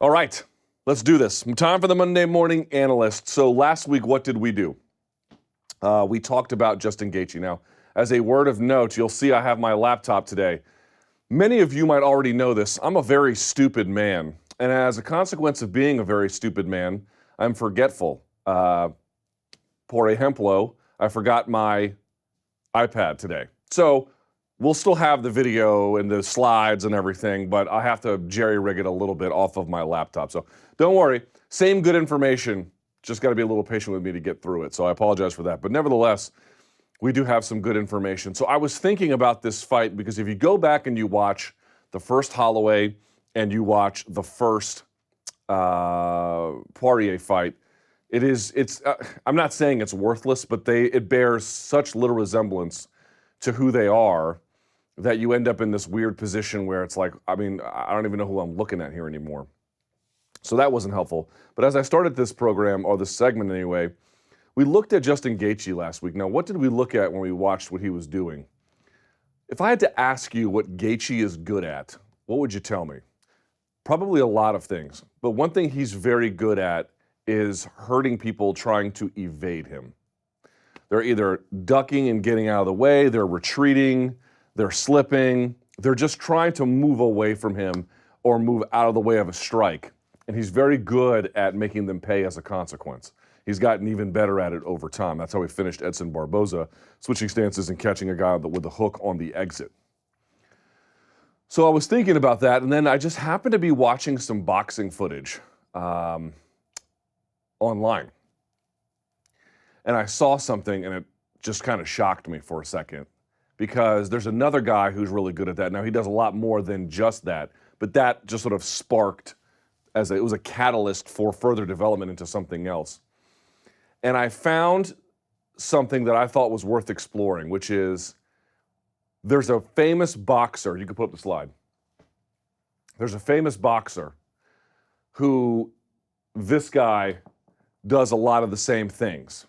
All right, let's do this. Time for the Monday Morning Analyst. So last week, what did we do? We talked about Justin Gaethje. Now, as a word of note, you'll see I have my laptop today. Many of you might already know this. I'm a very stupid man. And as a consequence of being a very stupid man, I'm forgetful. Por ejemplo, I forgot my iPad today. So we'll still have the video and the slides and everything, but I have to jerry-rig it a little bit off of my laptop. So don't worry, same good information, just got to be a little patient with me to get through it. So I apologize for that. But nevertheless, we do have some good information. So I was thinking about this fight because if you go back and you watch the first Holloway and you watch the first Poirier fight, I'm not saying it's worthless, but it bears such little resemblance to who they are that you end up in this weird position where it's like, I don't even know who I'm looking at here anymore. So that wasn't helpful. But as I started this program, or this segment anyway, we looked at Justin Gaethje last week. Now, what did we look at when we watched what he was doing? If I had to ask you what Gaethje is good at, what would you tell me? Probably a lot of things. But one thing he's very good at is hurting people trying to evade him. They're either ducking and getting out of the way, they're retreating, they're slipping, they're just trying to move away from him or move out of the way of a strike. And he's very good at making them pay as a consequence. He's gotten even better at it over time. That's how he finished Edson Barboza, switching stances and catching a guy with a hook on the exit. So I was thinking about that, and then I just happened to be watching some boxing footage online. And I saw something, and it just kind of shocked me for a second, because there's another guy who's really good at that. Now, he does a lot more than just that, but that just sort of sparked it was a catalyst for further development into something else. And I found something that I thought was worth exploring, which is there's a famous boxer. You can put up the slide. There's a famous boxer who this guy does a lot of the same things.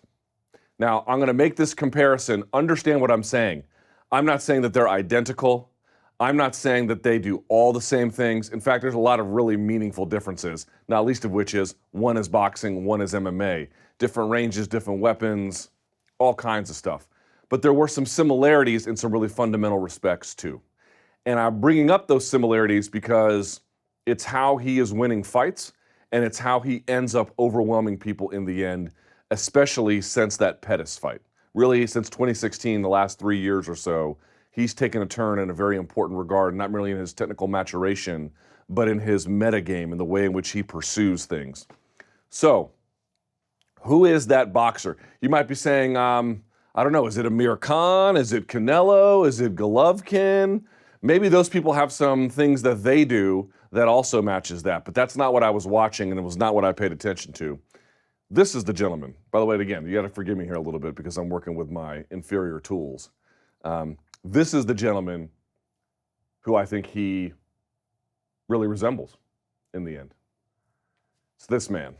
Now, I'm going to make this comparison. Understand what I'm saying. I'm not saying that they're identical. I'm not saying that they do all the same things. In fact, there's a lot of really meaningful differences, not least of which is one is boxing, one is MMA. Different ranges, different weapons, all kinds of stuff. But there were some similarities in some really fundamental respects too. And I'm bringing up those similarities because it's how he is winning fights and it's how he ends up overwhelming people in the end, especially since that Pettis fight. Really, since 2016, the last 3 years or so, he's taken a turn in a very important regard, not merely in his technical maturation, but in his metagame and the way in which he pursues things. So, who is that boxer? You might be saying, I don't know, is it Amir Khan? Is it Canelo? Is it Golovkin? Maybe those people have some things that they do that also matches that, but that's not what I was watching, and it was not what I paid attention to. This is the gentleman. By the way, again, you got to forgive me here a little bit because I'm working with my inferior tools. This is the gentleman who I think he really resembles in the end. It's this man.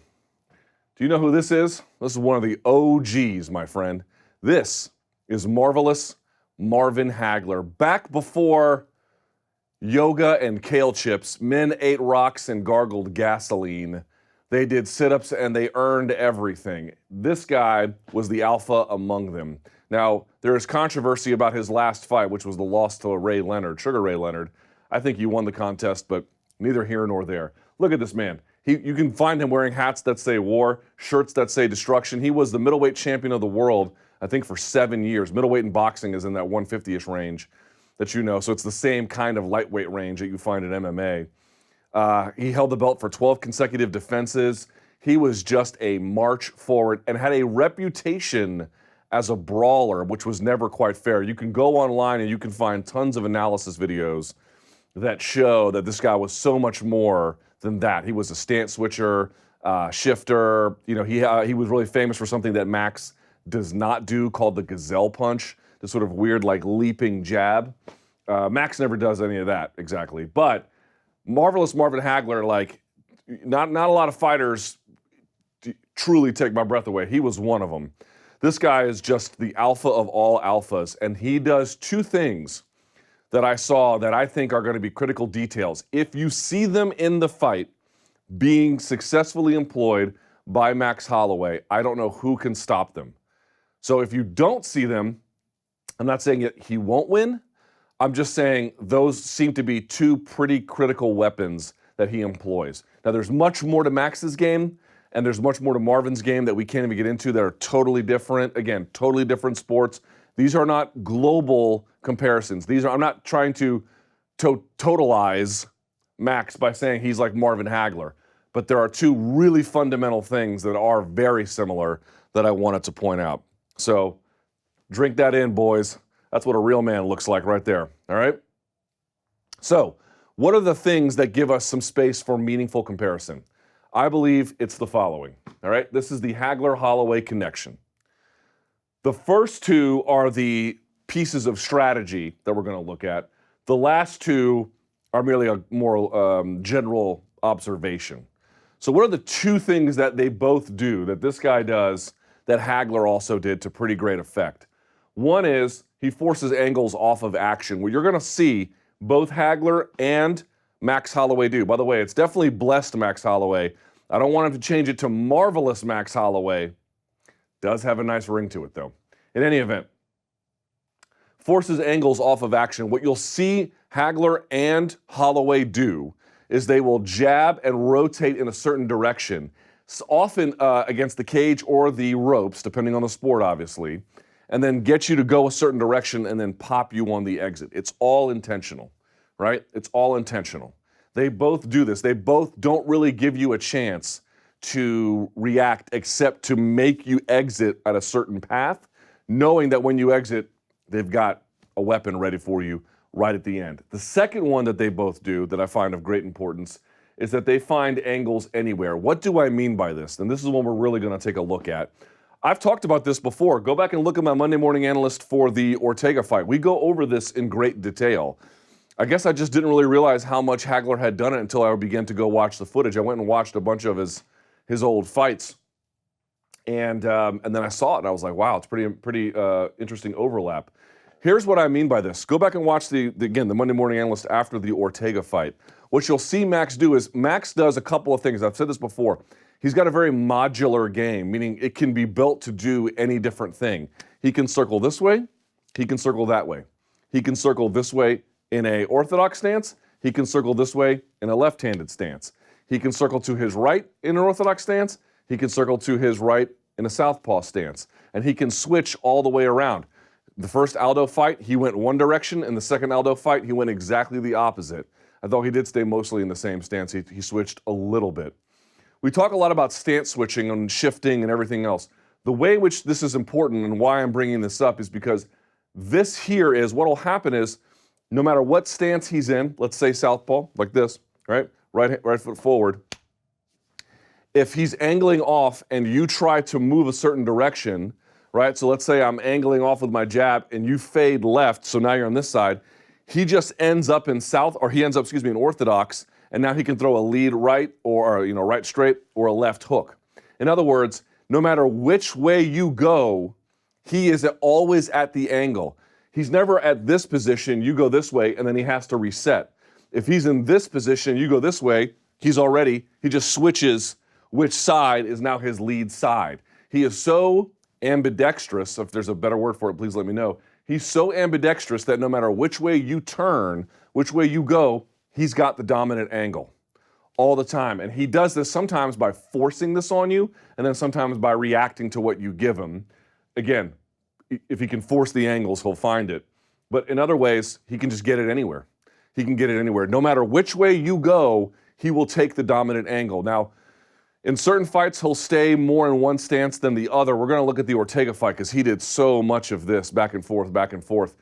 Do you know who this is? This is one of the OGs, my friend. This is Marvelous Marvin Hagler. Back before yoga and kale chips, men ate rocks and gargled gasoline. They did sit-ups and they earned everything. This guy was the alpha among them. Now, there is controversy about his last fight, which was the loss to Sugar Ray Leonard. I think he won the contest, but neither here nor there. Look at this man. You can find him wearing hats that say war, shirts that say destruction. He was the middleweight champion of the world, I think, for 7 years. Middleweight in boxing is in that 150-ish range that you know, so it's the same kind of lightweight range that you find in MMA. He held the belt for 12 consecutive defenses. He was just a march forward and had a reputation as a brawler, which was never quite fair. You can go online and you can find tons of analysis videos that show that this guy was so much more than that. He was a stance switcher, shifter. You know, he was really famous for something that Max does not do called the Gazelle punch, this sort of weird like leaping jab. Max never does any of that exactly, but Marvelous Marvin Hagler, like not a lot of fighters truly take my breath away. He was one of them. This guy is just the alpha of all alphas, and he does two things that I saw that I think are going to be critical details. If you see them in the fight, being successfully employed by Max Holloway. I don't know who can stop them. So if you don't see them, I'm not saying that he won't win. I'm just saying those seem to be two pretty critical weapons that he employs. Now, there's much more to Max's game, and there's much more to Marvin's game that we can't even get into that are totally different. Again, totally different sports. These are not global comparisons. I'm not trying to totalize Max by saying he's like Marvin Hagler. But there are two really fundamental things that are very similar that I wanted to point out. So drink that in, boys. That's what a real man looks like right there, all right? So what are the things that give us some space for meaningful comparison? I believe it's the following, all right? This is the Hagler-Holloway connection. The first two are the pieces of strategy that we're going to look at. The last two are merely a more general observation. So what are the two things that they both do, that this guy does, that Hagler also did to pretty great effect? One is he forces angles off of action, where you're going to see both Hagler and Max Holloway do. By the way, it's definitely blessed Max Holloway. I don't want him to change it to marvelous Max Holloway. Does have a nice ring to it, though. In any event, forces angles off of action. What you'll see Hagler and Holloway do is they will jab and rotate in a certain direction, often against the cage or the ropes, depending on the sport, obviously, and then get you to go a certain direction and then pop you on the exit. It's all intentional, right? It's all intentional. They both do this. They both don't really give you a chance to react except to make you exit at a certain path, knowing that when you exit, they've got a weapon ready for you right at the end. The second one that they both do that I find of great importance is that they find angles anywhere. What do I mean by this? And this is one we're really going to take a look at. I've talked about this before. Go back and look at my Monday Morning Analyst for the Ortega fight. We go over this in great detail. I guess I just didn't really realize how much Hagler had done it until I began to go watch the footage. I went and watched a bunch of his old fights, and then I saw it, and I was like, wow, it's pretty interesting overlap. Here's what I mean by this. Go back and watch the Monday Morning Analyst after the Ortega fight. What you'll see Max do is Max does a couple of things. I've said this before. He's got a very modular game, meaning it can be built to do any different thing. He can circle this way. He can circle that way. He can circle this way in a orthodox stance. He can circle this way in a left-handed stance. He can circle to his right in an orthodox stance. He can circle to his right in a southpaw stance. And he can switch all the way around. The first Aldo fight, he went one direction. In the second Aldo fight, he went exactly the opposite. Although he did stay mostly in the same stance, he switched a little bit. We talk a lot about stance switching and shifting and everything else. The way in which this is important and why I'm bringing this up is because this here is, what will happen is, no matter what stance he's in, let's say southpaw, like this, right? Right foot forward. If he's angling off and you try to move a certain direction, right? So let's say I'm angling off with my jab and you fade left, so now you're on this side. He just ends up in in orthodox, and now he can throw a lead right or right straight or a left hook. In other words, no matter which way you go, he is always at the angle. He's never at this position, you go this way, and then he has to reset. If he's in this position, you go this way, he just switches which side is now his lead side. He is so ambidextrous, if there's a better word for it, please let me know. He's so ambidextrous that no matter which way you turn, which way you go, he's got the dominant angle all the time. And he does this sometimes by forcing this on you, and then sometimes by reacting to what you give him. Again, if he can force the angles, he'll find it. But in other ways, he can just get it anywhere. He can get it anywhere. No matter which way you go, he will take the dominant angle. Now, in certain fights, he'll stay more in one stance than the other. We're going to look at the Ortega fight because he did so much of this back and forth,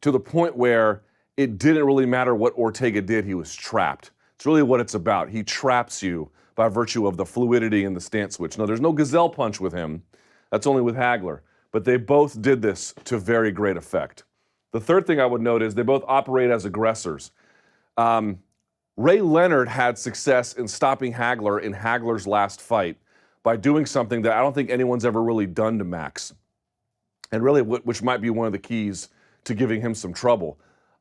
to the point where it didn't really matter what Ortega did. He was trapped. It's really what it's about. He traps you by virtue of the fluidity in the stance switch. Now, there's no Gazelle punch with him. That's only with Hagler. But they both did this to very great effect. The third thing I would note is they both operate as aggressors. Ray Leonard had success in stopping Hagler in Hagler's last fight by doing something that I don't think anyone's ever really done to Max, and really which might be one of the keys to giving him some trouble.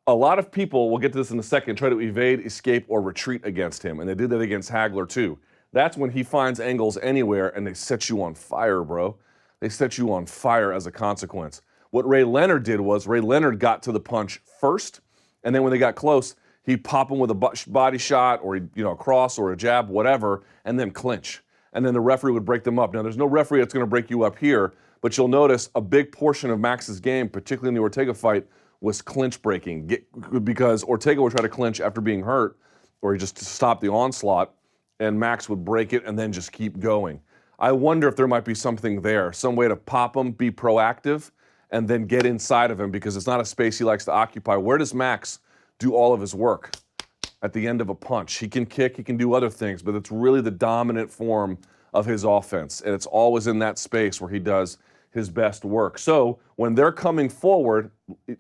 A lot of people, we'll get to this in a second, try to evade, escape, or retreat against him, and they did that against Hagler too. That's when he finds angles anywhere, and they set you on fire, bro. They set you on fire as a consequence. What Ray Leonard did was Ray Leonard got to the punch first, and then when they got close, he'd pop him with a body shot or a cross or a jab, whatever, and then clinch. And then the referee would break them up. Now, there's no referee that's going to break you up here, but you'll notice a big portion of Max's game, particularly in the Ortega fight, was clinch breaking, because Ortega would try to clinch after being hurt, or he just stopped the onslaught, and Max would break it and then just keep going. I wonder if there might be something there, some way to pop him, be proactive, and then get inside of him, because it's not a space he likes to occupy. Where does Max do all of his work? At the end of a punch. He can kick, he can do other things, but it's really the dominant form of his offense, and it's always in that space where he does his best work. So when they're coming forward,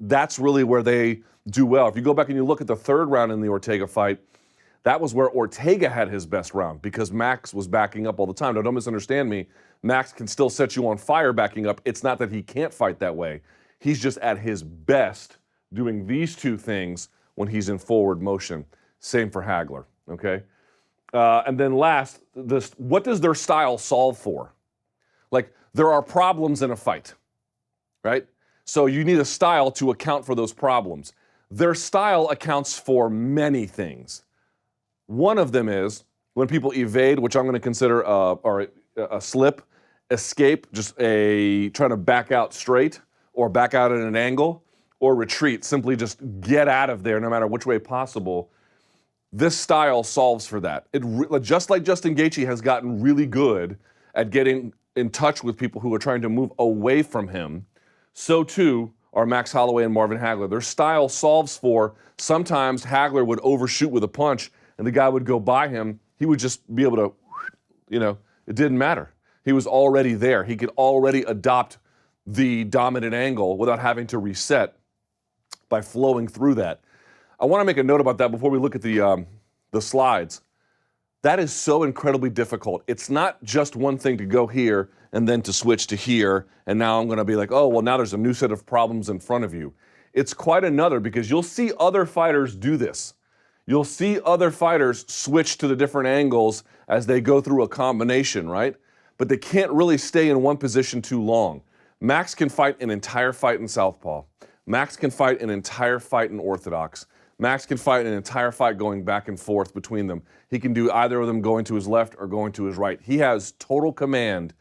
that's really where they do well. If you go back and you look at the third round in the Ortega fight, that was where Ortega had his best round, because Max was backing up all the time. Now, don't misunderstand me. Max can still set you on fire backing up. It's not that he can't fight that way. He's just at his best doing these two things when he's in forward motion. Same for Hagler, okay? And then last, what does their style solve for? Like, there are problems in a fight, right? So you need a style to account for those problems. Their style accounts for many things. One of them is when people evade, which I'm going to consider a slip, escape, just trying to back out straight or back out at an angle, or retreat, simply just get out of there no matter which way possible. This style solves for that. Just like Justin Gaethje has gotten really good at getting in touch with people who are trying to move away from him, so too are Max Holloway and Marvin Hagler. Their style solves for, sometimes Hagler would overshoot with a punch and the guy would go by him. He would just be able to, it didn't matter. He was already there. He could already adopt the dominant angle without having to reset by flowing through that. I want to make a note about that before we look at the slides. That is so incredibly difficult. It's not just one thing to go here and then to switch to here, and now I'm going to be like, oh, well, now there's a new set of problems in front of you. It's quite another, because you'll see other fighters do this. You'll see other fighters switch to the different angles as they go through a combination, right? But they can't really stay in one position too long. Max can fight an entire fight in southpaw. Max can fight an entire fight in orthodox. Max can fight an entire fight going back and forth between them. He can do either of them going to his left or going to his right. He has total command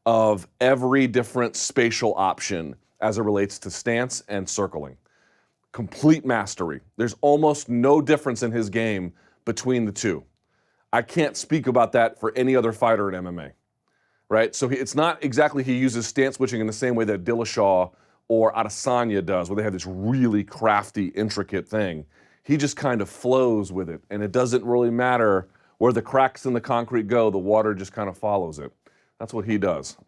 of every different spatial option as it relates to stance and circling. Complete mastery. There's almost no difference in his game between the two. I can't speak about that for any other fighter in MMA, right? So it's not exactly he uses stance switching in the same way that Dillashaw or Adesanya does, where they have this really crafty, intricate thing. He just kind of flows with it, and it doesn't really matter where the cracks in the concrete go. The water just kind of follows it. That's what he does.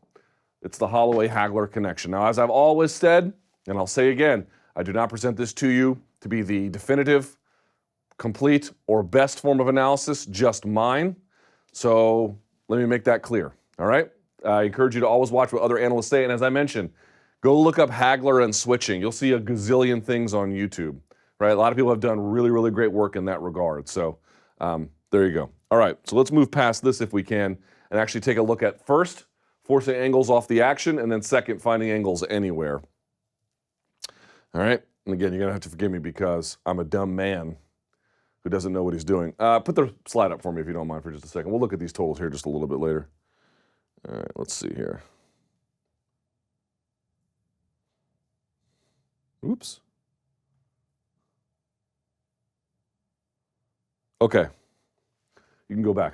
It's the Holloway-Hagler connection. Now, as I've always said, and I'll say again, I do not present this to you to be the definitive, complete, or best form of analysis, just mine. So let me make that clear, all right? I encourage you to always watch what other analysts say, and as I mentioned, go look up Hagler and switching. You'll see a gazillion things on YouTube. Right, a lot of people have done really, really great work in that regard. So there you go. All right, so let's move past this if we can and actually take a look at, first, forcing angles off the action, and then second, finding angles anywhere. All right, and again, you're going to have to forgive me because I'm a dumb man who doesn't know what he's doing. Put the slide up for me if you don't mind for just a second. We'll look at these totals here just a little bit later. All right, let's see here. Oops. Okay, you can go back.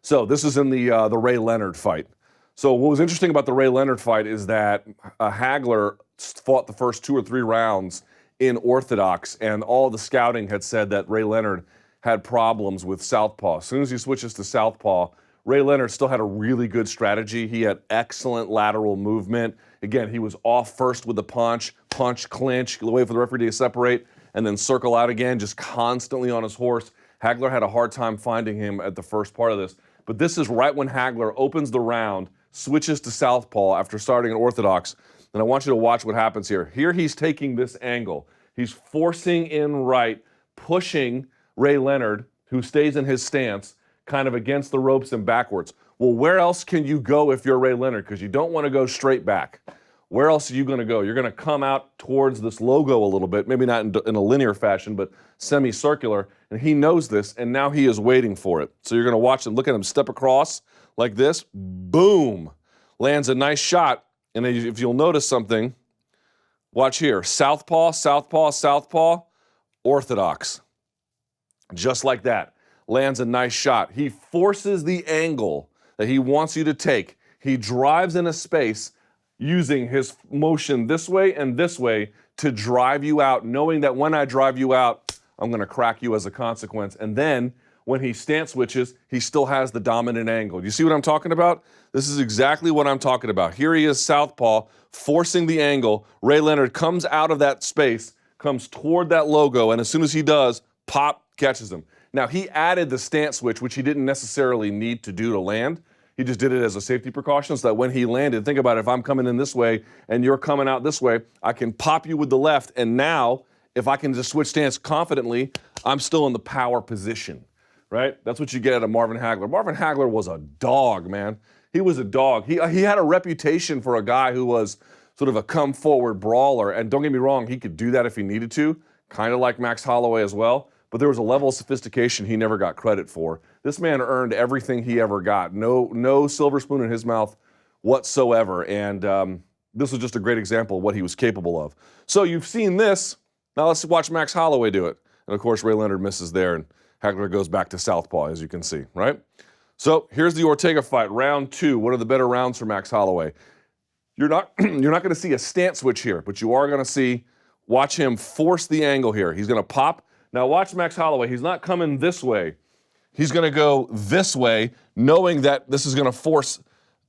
So this is in the Ray Leonard fight. So what was interesting about the Ray Leonard fight is that Hagler fought the first 2 or 3 rounds in orthodox, and all the scouting had said that Ray Leonard had problems with southpaw. As soon as he switches to southpaw, Ray Leonard still had a really good strategy. He had excellent lateral movement. Again, he was off first with the punch, clinch, wait for the referee to separate, and then circle out again, just constantly on his horse. Hagler had a hard time finding him at the first part of this. But this is right when Hagler opens the round, switches to southpaw after starting in orthodox. And I want you to watch what happens here. Here he's taking this angle. He's forcing in right, pushing Ray Leonard, who stays in his stance, kind of against the ropes and backwards. Well, where else can you go if you're Ray Leonard? Because you don't want to go straight back. Where else are you going to go? You're going to come out towards this logo a little bit, maybe not in a linear fashion, but semicircular. And he knows this, and now he is waiting for it. So you're going to watch him, look at him step across like this. Boom. Lands a nice shot. And if you'll notice something, watch here. Southpaw, southpaw, southpaw, orthodox. Just like that. Lands a nice shot. He forces the angle that he wants you to take. He drives in a space using his motion this way and this way to drive you out, knowing that when I drive you out, I'm going to crack you as a consequence. And then when he stance switches, he still has the dominant angle. Do you see what I'm talking about? This is exactly what I'm talking about. Here he is, southpaw, forcing the angle. Ray Leonard comes out of that space, comes toward that logo, and as soon as he does, pop, catches him. Now, he added the stance switch, which he didn't necessarily need to do to land. He just did it as a safety precaution so that when he landed, think about it, if I'm coming in this way and you're coming out this way, I can pop you with the left, and now, if I can just switch stance confidently, I'm still in the power position, right? That's what you get out of Marvin Hagler. Marvin Hagler was a dog, man. He was a dog. He had a reputation for a guy who was sort of a come-forward brawler, and don't get me wrong, he could do that if he needed to, kind of like Max Holloway as well. But there was a level of sophistication he never got credit for. This man earned everything he ever got. No silver spoon in his mouth whatsoever. And this was just a great example of what he was capable of. So you've seen this. Now let's watch Max Holloway do it. And of course, Ray Leonard misses there, and Hagler goes back to southpaw, as you can see, right? So here's the Ortega fight, round 2. One of the better rounds for Max Holloway. You're not going to see a stance switch here, but you are going to watch him force the angle here. He's going to pop. Now watch Max Holloway. He's not coming this way. He's going to go this way, knowing that this is going to force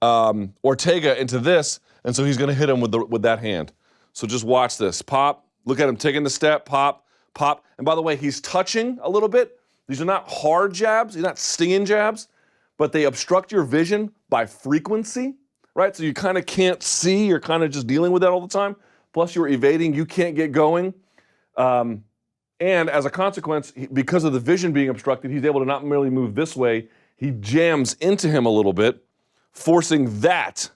Ortega into this, and so he's going to hit him with that hand. So just watch this. Pop. Look at him taking the step. Pop. Pop. And by the way, he's touching a little bit. These are not hard jabs. These are not stinging jabs, but they obstruct your vision by frequency, right? So you kind of can't see. You're kind of just dealing with that all the time. Plus you're evading. You can't get going. And as a consequence, because of the vision being obstructed, he's able to not merely move this way, he jams into him a little bit, forcing that.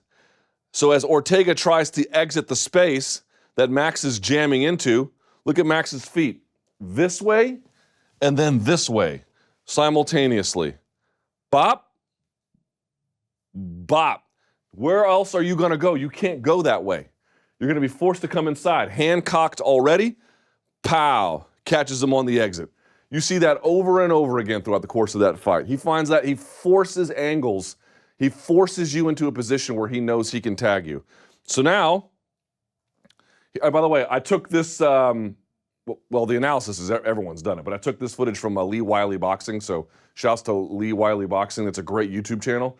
So as Ortega tries to exit the space that Max is jamming into, look at Max's feet. This way and then this way, simultaneously. Bop. Bop. Where else are you going to go? You can't go that way. You're going to be forced to come inside. Hand cocked already. Pow. Catches him on the exit. You see that over and over again throughout the course of that fight. He finds that he forces angles. He forces you into a position where he knows he can tag you. So now, by the way, I took this, well, the analysis is everyone's done it, but I took this footage from Lee Wiley Boxing, so shouts to Lee Wiley Boxing. That's a great YouTube channel.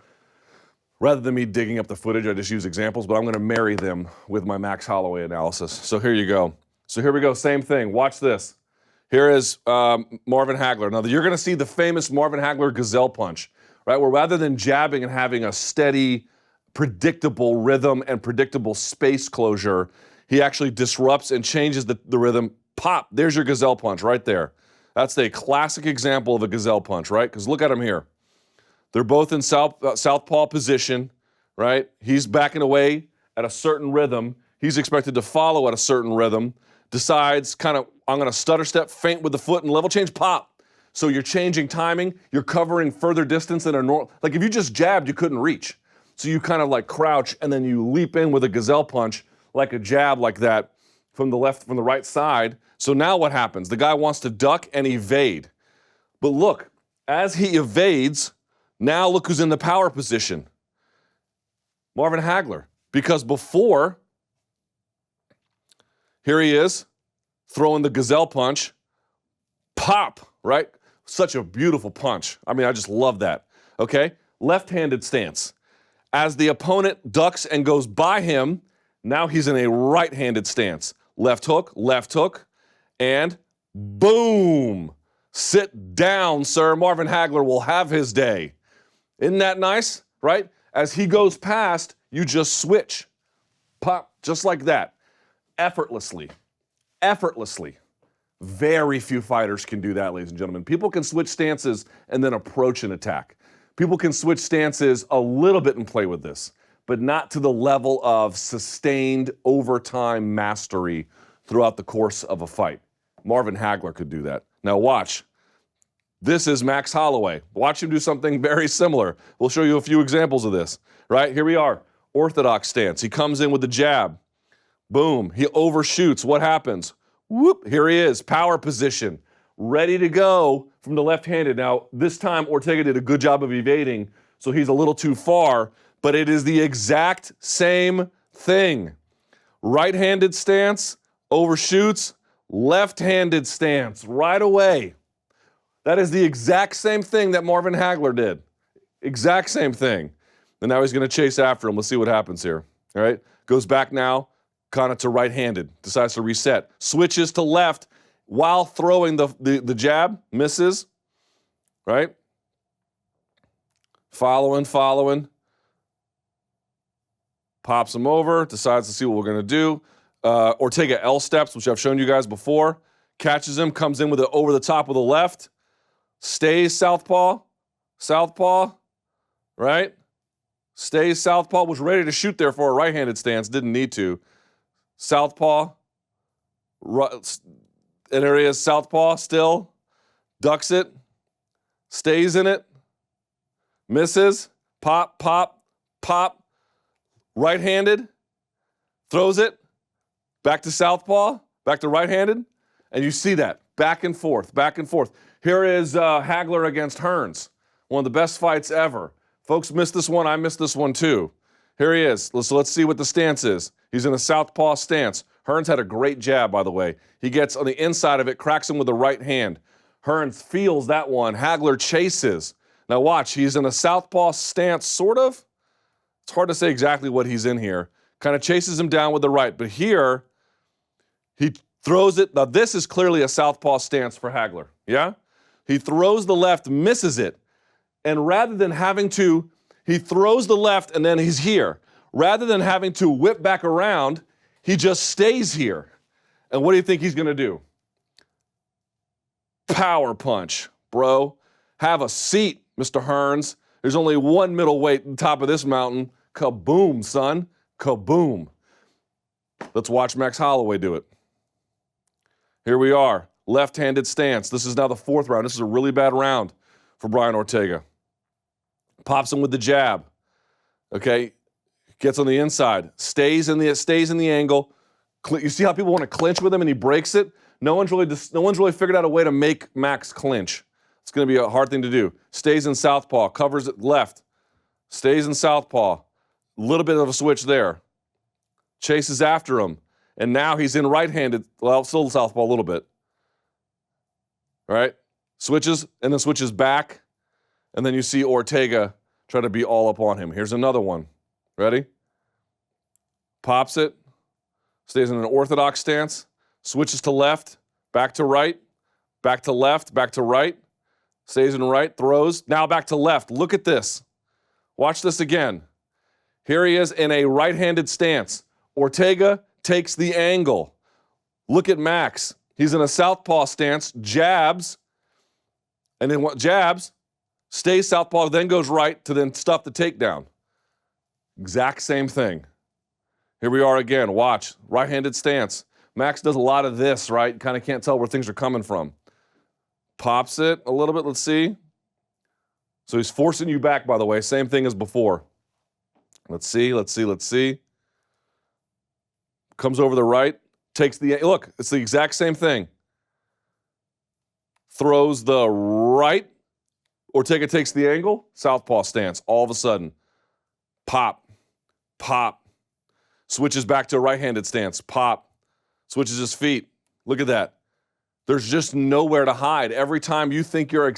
Rather than me digging up the footage, I just use examples, but I'm going to marry them with my Max Holloway analysis. So here you go. So here we go, same thing. Watch this. Here is Marvin Hagler. Now, you're going to see the famous Marvin Hagler Gazelle punch, right? Where rather than jabbing and having a steady, predictable rhythm and predictable space closure, he actually disrupts and changes the rhythm. Pop, there's your Gazelle punch right there. That's a classic example of a Gazelle punch, right? Because look at him here. They're both in southpaw position, right? He's backing away at a certain rhythm. He's expected to follow at a certain rhythm. Decides kind of, I'm going to stutter step, feint with the foot, and level change, pop. So you're changing timing. You're covering further distance than a normal. Like if you just jabbed, you couldn't reach. So you kind of like crouch, and then you leap in with a Gazelle punch, like a jab like that from the right side. So now what happens? The guy wants to duck and evade. But look, as he evades, now look who's in the power position. Marvin Hagler. Because before, here he is, throwing the Gazelle punch. Pop, right? Such a beautiful punch. I mean, I just love that. Okay? Left-handed stance. As the opponent ducks and goes by him, now he's in a right-handed stance. Left hook, and boom. Sit down, sir. Marvin Hagler will have his day. Isn't that nice, right? As he goes past, you just switch. Pop, just like that. Effortlessly. effortlessly. Very few fighters can do that, ladies and gentlemen. People can switch stances and then approach an attack. People can switch stances a little bit and play with this, but not to the level of sustained overtime mastery throughout the course of a fight. Marvin Hagler could do that. Now watch. This is Max Holloway. Watch him do something very similar. We'll show you a few examples of this, right? Here we are, orthodox stance. He comes in with the jab. Boom, he overshoots. What happens? Whoop, here he is, power position, ready to go from the left-handed. Now, this time Ortega did a good job of evading, so he's a little too far, but it is the exact same thing. Right-handed stance, overshoots, left-handed stance, right away. That is the exact same thing that Marvin Hagler did. Exact same thing. And now he's going to chase after him. Let's see what happens here. All right. Goes back now, kind of to right-handed. Decides to reset. Switches to left while throwing the jab. Misses. Right. Following. Pops him over. Decides to see what we're going to do. Ortega L steps, which I've shown you guys before. Catches him. Comes in with it over the top with the left. Stays southpaw, right? Stays southpaw, was ready to shoot there for a right-handed stance, didn't need to. Southpaw, and there he is, southpaw still, ducks it, stays in it, misses, pop, right-handed, throws it, back to southpaw, back to right-handed, and you see that, back and forth. Here is Hagler against Hearns, one of the best fights ever. Folks missed this one. I missed this one too. Here he is. So let's see what the stance is. He's in a southpaw stance. Hearns had a great jab, by the way. He gets on the inside of it, cracks him with the right hand. Hearns feels that one. Hagler chases. Now watch. He's in a southpaw stance, sort of. It's hard to say exactly what he's in here. Kind of chases him down with the right. But here, he throws it. Now this is clearly a southpaw stance for Hagler. Yeah? He throws the left, misses it. And rather than having to, he throws the left and then he's here. Rather than having to whip back around, he just stays here. And what do you think he's going to do? Power punch, bro. Have a seat, Mr. Hearns. There's only one middleweight at the top of this mountain. Kaboom, son. Kaboom. Let's watch Max Holloway do it. Here we are. Left-handed stance. This is now the fourth round. This is a really bad round for Brian Ortega. Pops him with the jab. Okay, gets on the inside. Stays in the angle. You see how people want to clinch with him and he breaks it? No one's really figured out a way to make Max clinch. It's going to be a hard thing to do. Stays in southpaw. Covers it left. Stays in southpaw. A little bit of a switch there. Chases after him. And now he's in right-handed. Well, still southpaw a little bit. All right, switches and then switches back, and then you see Ortega try to be all up on him. Here's another one. Ready? Pops it, stays in an orthodox stance, switches to left, back to right, back to left, back to right, stays in right, throws, now back to left. Look at this. Watch this again. Here he is in a right-handed stance. Ortega takes the angle. Look at Max. He's in a southpaw stance, jabs, and then what jabs, stays southpaw, then goes right to then stuff the takedown. Exact same thing. Here we are again. Watch. Right-handed stance. Max does a lot of this, right? Kind of can't tell where things are coming from. Pops it a little bit. Let's see. So he's forcing you back, by the way. Same thing as before. Let's see. Comes over the right. Takes the, look, it's the exact same thing. Throws the right. Ortega takes the angle. Southpaw stance. All of a sudden. Pop. Switches back to a right-handed stance. Pop. Switches his feet. Look at that. There's just nowhere to hide. Every time you think you're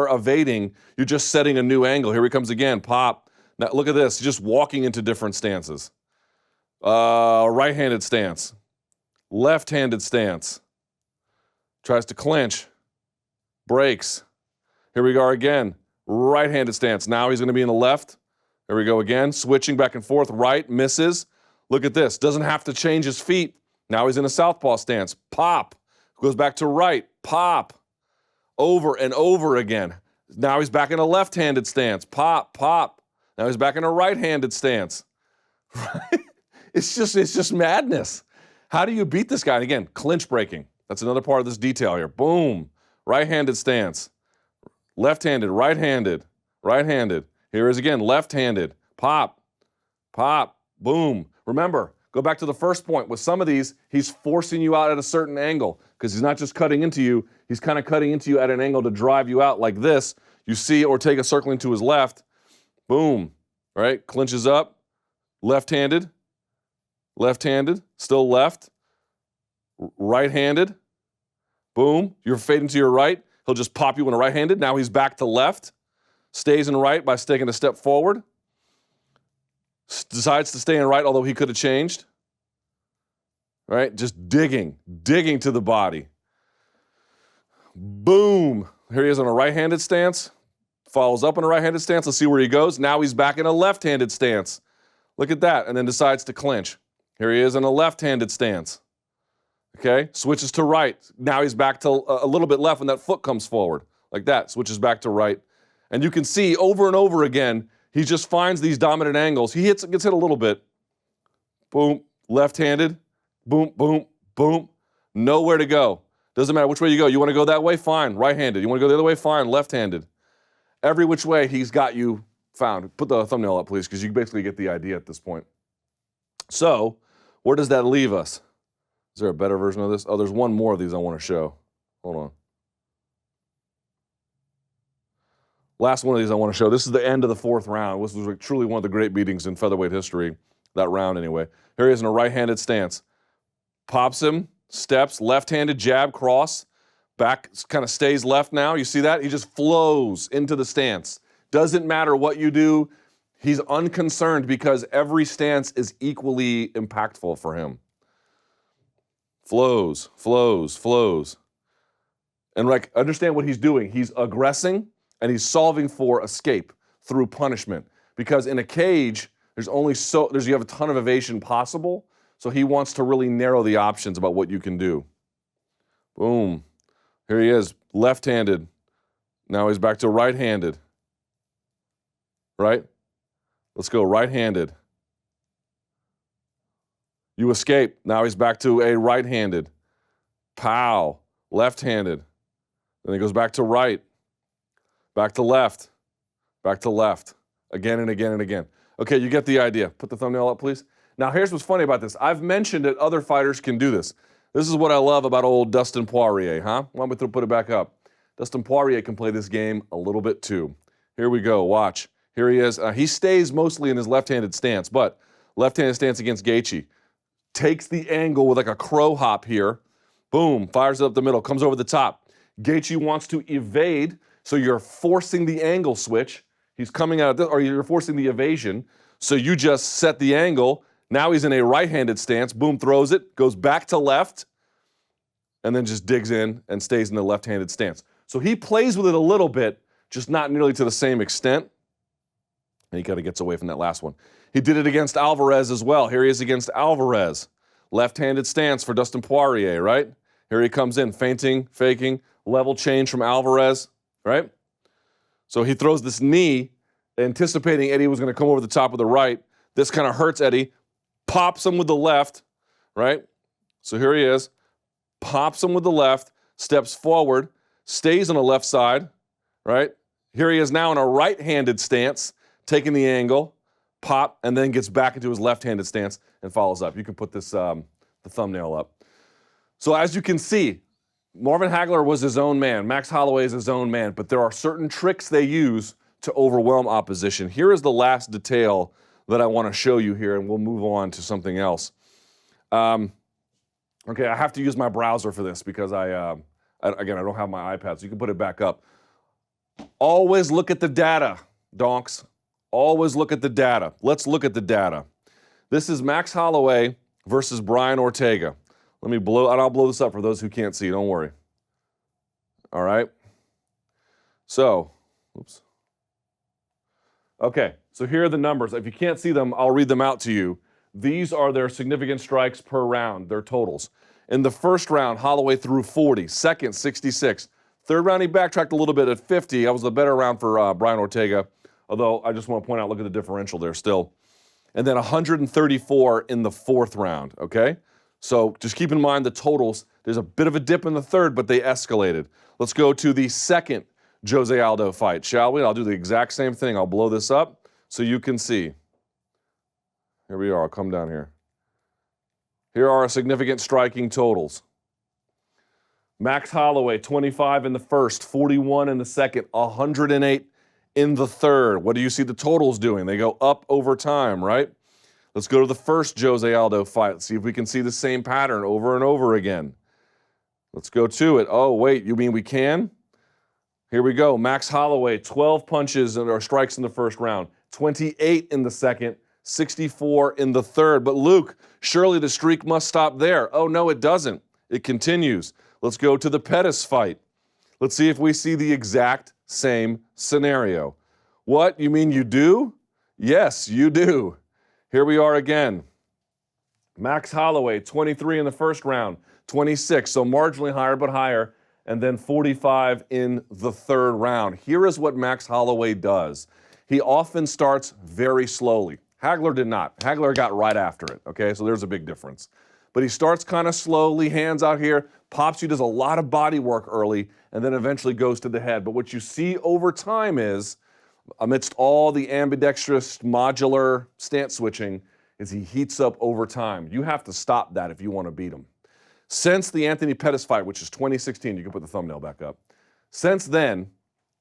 evading, you're just setting a new angle. Here he comes again. Pop. Now look at this. Just walking into different stances. Right-handed stance. Left-handed stance. Tries to clinch. Breaks. Here we go again. Right-handed stance. Now he's going to be in the left. There we go again. Switching back and forth. Right. Misses. Look at this. Doesn't have to change his feet. Now he's in a southpaw stance. Pop. Goes back to right. Pop. Over and over again. Now he's back in a left-handed stance. Pop, pop. Now he's back in a right-handed stance. It's just madness. How do you beat this guy? And again, clinch breaking. That's another part of this detail here. Boom. Right-handed stance. Left-handed, right-handed, right-handed. Here is again, left-handed. Pop, pop, boom. Remember, go back to the first point. With some of these, he's forcing you out at a certain angle because he's not just cutting into you. He's kind of cutting into you at an angle to drive you out like this. You see Ortega circling to his left. Boom, right? Clinches up. Left-handed, left-handed, still left. Right-handed. Boom, you're fading to your right. He'll just pop you in a right-handed. Now he's back to left. Stays in right by taking a step forward. Decides to stay in right, although he could have changed. Right? Just digging to the body. Boom. Here he is on a right-handed stance. Follows up in a right-handed stance. Let's see where he goes. Now he's back in a left-handed stance. Look at that. And then decides to clinch. Here he is in a left-handed stance. Okay? Switches to right. Now he's back to a little bit left when that foot comes forward. Like that. Switches back to right. And you can see over and over again, he just finds these dominant angles. He gets hit a little bit. Boom. Left-handed. Boom, boom, boom. Nowhere to go. Doesn't matter which way you go. You want to go that way? Fine. Right-handed. You want to go the other way? Fine. Left-handed. Every which way, he's got you found. Put the thumbnail up, please, because you basically get the idea at this point. So, where does that leave us? Is there a better version of this? Oh, there's one more of these I want to show. Hold on. Last one of these I want to show. This is the end of the fourth round. This was truly one of the great beatings in featherweight history. That round, anyway. Here he is in a right-handed stance. Pops him, steps, left-handed jab, cross. Back kind of stays left now. You see that? He just flows into the stance. Doesn't matter what you do. He's unconcerned because every stance is equally impactful for him. Flows, flows, flows. And like, understand what he's doing. He's aggressing and he's solving for escape through punishment. Because in a cage, you have a ton of evasion possible. So he wants to really narrow the options about what you can do. Boom. Here he is, left-handed. Now he's back to right-handed. Right? Let's go right-handed. You escape. Now he's back to a right-handed. Pow. Left-handed. Then he goes back to right. Back to left. Back to left. Again and again and again. Okay, you get the idea. Put the thumbnail up, please. Now, here's what's funny about this. I've mentioned that other fighters can do this. This is what I love about old Dustin Poirier, huh? Why don't we put it back up? Dustin Poirier can play this game a little bit too. Here we go. Watch. Here he is. He stays mostly in his left-handed stance, but left-handed stance against Gaethje. Takes the angle with like a crow hop here. Boom. Fires it up the middle. Comes over the top. Gaethje wants to evade, so you're forcing the angle switch. He's coming out of this, or you're forcing the evasion. So you just set the angle. Now he's in a right-handed stance. Boom, throws it, goes back to left, and then just digs in and stays in the left-handed stance. So he plays with it a little bit, just not nearly to the same extent. And he kind of gets away from that last one. He did it against Alvarez as well. Here he is against Alvarez. Left-handed stance for Dustin Poirier, right? Here he comes in, feinting, faking, level change from Alvarez, right? So he throws this knee, anticipating Eddie was going to come over the top of the right. This kind of hurts Eddie. Pops him with the left, right? So here he is. Pops him with the left, steps forward, stays on the left side, right? Here he is now in a right-handed stance, taking the angle, pop, and then gets back into his left-handed stance and follows up. You can put this the thumbnail up. So as you can see, Marvin Hagler was his own man. Max Holloway is his own man, but there are certain tricks they use to overwhelm opposition. Here is the last detail that I want to show you here, and we'll move on to something else. Okay, I have to use my browser for this because I don't have my iPad, so you can put it back up. Always look at the data, donks. Always look at the data. Let's look at the data. This is Max Holloway versus Brian Ortega. And I'll blow this up for those who can't see, don't worry. All right? So, oops. Okay, so here are the numbers. If you can't see them, I'll read them out to you. these are their significant strikes per round, their totals. In the first round, Holloway threw 40. Second, 66. Third round, he backtracked a little bit at 50. That was the better round for Brian Ortega, although I just want to point out, look at the differential there still. And then 134 in the fourth round, okay? So just keep in mind the totals. There's a bit of a dip in the third, but they escalated. Let's go to the second Jose Aldo fight, shall we? I'll do the exact same thing. I'll blow this up so you can see. Here we are. I'll come down here. Here are our significant striking totals. Max Holloway, 25 in the first, 41 in the second, 108 in the third. What do you see the totals doing? They go up over time, right? Let's go to the first Jose Aldo fight. Let's see if we can see the same pattern over and over again. Let's go to it. Oh, wait, you mean we can? Here we go. Max Holloway, 12 punches or strikes in the first round, 28 in the second, 64 in the third. But Luke, surely the streak must stop there. Oh, no, it doesn't. It continues. Let's go to the Pettis fight. Let's see if we see the exact same scenario. What? You mean you do? Yes, you do. Here we are again. Max Holloway, 23 in the first round, 26, so marginally higher but higher, and then 45 in the third round. Here is what Max Holloway does. He often starts very slowly. Hagler did not. Hagler got right after it, okay? So there's a big difference. But he starts kind of slowly, hands out here, pops you, does a lot of body work early, and then eventually goes to the head. But what you see over time is, amidst all the ambidextrous modular stance switching, is he heats up over time. You have to stop that if you want to beat him. Since the Anthony Pettis fight, which is 2016, you can put the thumbnail back up. Since then,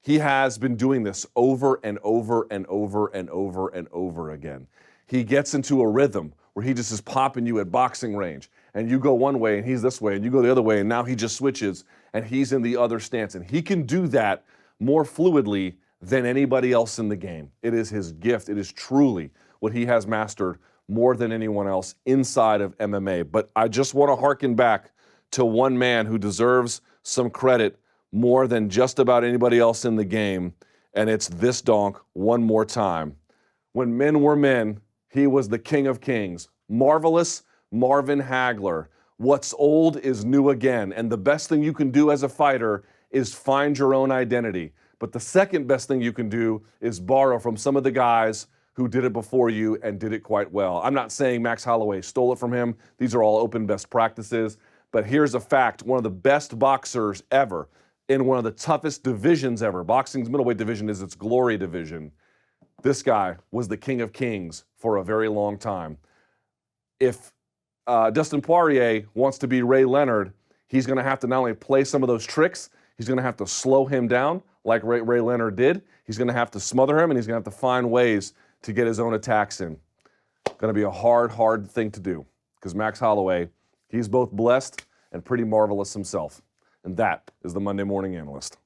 he has been doing this over and over and over and over and over again. He gets into a rhythm where he just is popping you at boxing range, and you go one way and he's this way, and you go the other way, and now he just switches and he's in the other stance. And he can do that more fluidly than anybody else in the game. It is his gift. It is truly what he has mastered more than anyone else inside of MMA. But I just want to hearken back to one man who deserves some credit more than just about anybody else in the game, and it's this donk one more time. When men were men, he was the king of kings. Marvelous Marvin Hagler. What's old is new again, and the best thing you can do as a fighter is find your own identity. But the second best thing you can do is borrow from some of the guys who did it before you and did it quite well. I'm not saying Max Holloway stole it from him. These are all open best practices. But here's a fact. One of the best boxers ever in one of the toughest divisions ever. Boxing's middleweight division is its glory division. This guy was the king of kings for a very long time. If Dustin Poirier wants to be Ray Leonard, he's going to have to not only play some of those tricks, he's going to have to slow him down like Ray Leonard did. He's going to have to smother him, and he's going to have to find ways to get his own attacks in. Going to be a hard thing to do, because Max Holloway, he's both blessed and pretty marvelous himself. And that is the Monday Morning Analyst.